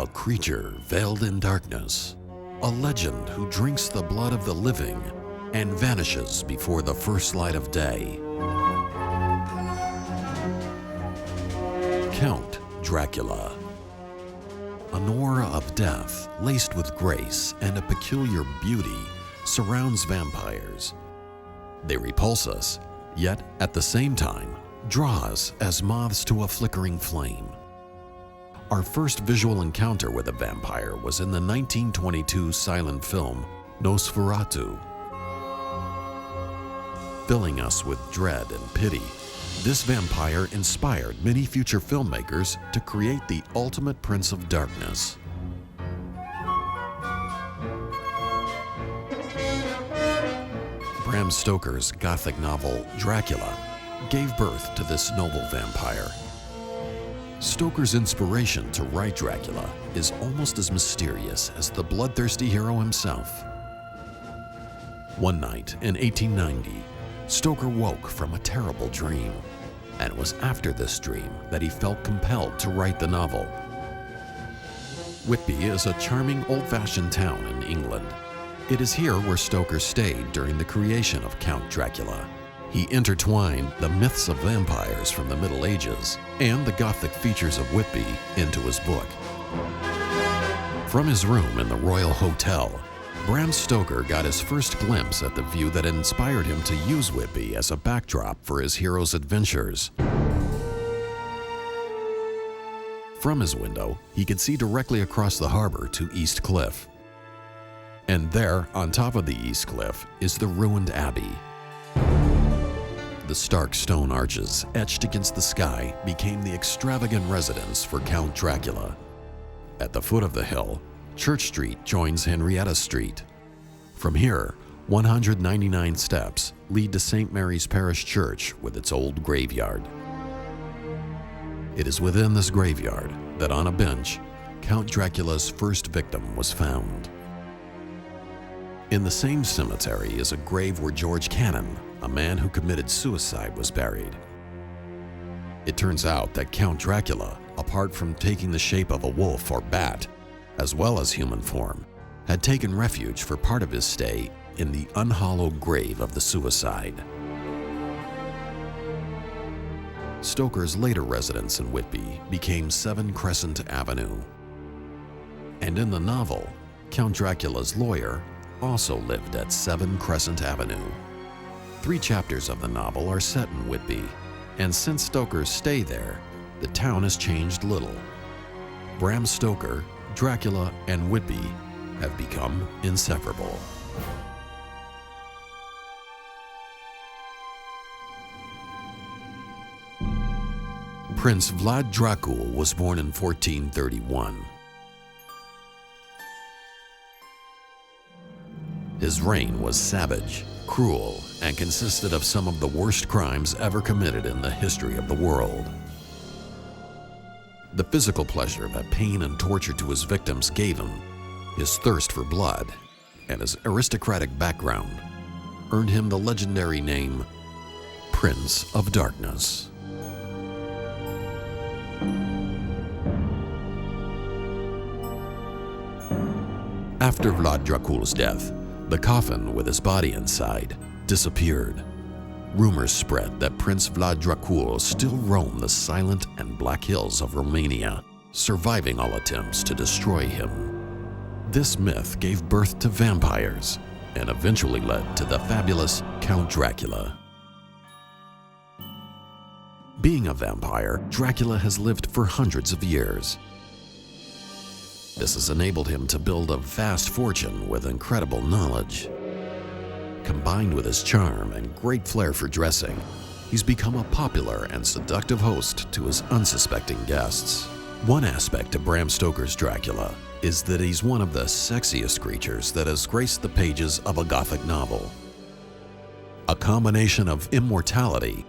A creature veiled in darkness, a legend who drinks the blood of the living and vanishes before the first light of day. Count Dracula. An aura of death, laced with grace and a peculiar beauty, surrounds vampires. They repulse us, yet at the same time, draw us as moths to a flickering flame. Our first visual encounter with a vampire was in the 1922 silent film Nosferatu. Filling us with dread and pity, this vampire inspired many future filmmakers to create the ultimate Prince of Darkness. Bram Stoker's Gothic novel Dracula gave birth to this noble vampire. Stoker's inspiration to write Dracula is almost as mysterious as the bloodthirsty hero himself. One night in 1890, Stoker woke from a terrible dream, and it was after this dream that he felt compelled to write the novel. Whitby is a charming old-fashioned town in England. It is here where Stoker stayed during the creation of Count Dracula. He intertwined the myths of vampires from the Middle Ages and the Gothic features of Whitby into his book. From his room in the Royal Hotel, Bram Stoker got his first glimpse at the view that inspired him to use Whitby as a backdrop for his hero's adventures. From his window, he could see directly across the harbor to East Cliff. And there, on top of the East Cliff, is the ruined abbey. The stark stone arches etched against the sky became the extravagant residence for Count Dracula. At the foot of the hill, Church Street joins Henrietta Street. From here, 199 steps lead to St. Mary's Parish Church with its old graveyard. It is within this graveyard that on a bench, Count Dracula's first victim was found. In the same cemetery is a grave where George Cannon, a man who committed suicide, was buried. It turns out that Count Dracula, apart from taking the shape of a wolf or bat, as well as human form, had taken refuge for part of his stay in the unhallowed grave of the suicide. Stoker's later residence in Whitby became 7 Crescent Avenue. And in the novel, Count Dracula's lawyer also lived at 7 Crescent Avenue. 3 chapters of the novel are set in Whitby, and since Stoker's stay there, the town has changed little. Bram Stoker, Dracula, and Whitby have become inseparable. Prince Vlad Dracul was born in 1431. His reign was savage, cruel, and consisted of some of the worst crimes ever committed in the history of the world. The physical pleasure that pain and torture to his victims gave him, his thirst for blood, and his aristocratic background earned him the legendary name Prince of Darkness. After Vlad Dracul's death, the coffin with his body inside disappeared. Rumors spread that Prince Vlad Dracul still roamed the silent and black hills of Romania, surviving all attempts to destroy him. This myth gave birth to vampires and eventually led to the fabulous Count Dracula. Being a vampire, Dracula has lived for hundreds of years. This has enabled him to build a vast fortune with incredible knowledge. Combined with his charm and great flair for dressing, he's become a popular and seductive host to his unsuspecting guests. One aspect of Bram Stoker's Dracula is that he's one of the sexiest creatures that has graced the pages of a Gothic novel. A combination of immortality,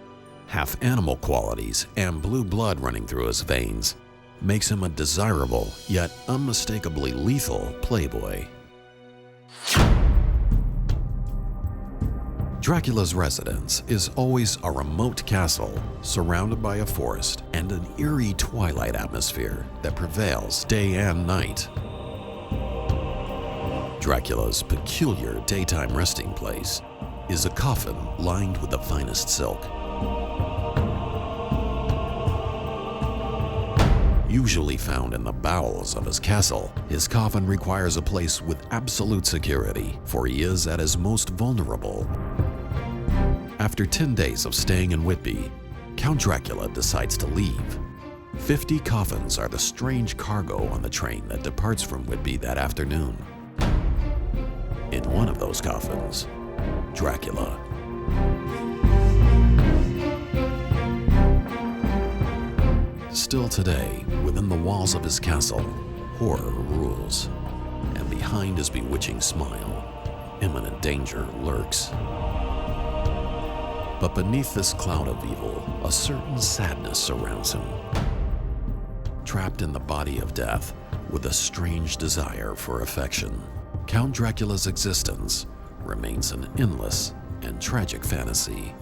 half-animal qualities, and blue blood running through his veins makes him a desirable yet unmistakably lethal playboy. Dracula's residence is always a remote castle surrounded by a forest and an eerie twilight atmosphere that prevails day and night. Dracula's peculiar daytime resting place is a coffin lined with the finest silk. Usually found in the bowels of his castle, his coffin requires a place with absolute security, for he is at his most vulnerable. After 10 days of staying in Whitby, Count Dracula decides to leave. 50 coffins are the strange cargo on the train that departs from Whitby that afternoon. In one of those coffins, Dracula. Still today, within the walls of his castle, horror rules, and behind his bewitching smile, imminent danger lurks. But beneath this cloud of evil, a certain sadness surrounds him. Trapped in the body of death, with a strange desire for affection, Count Dracula's existence remains an endless and tragic fantasy.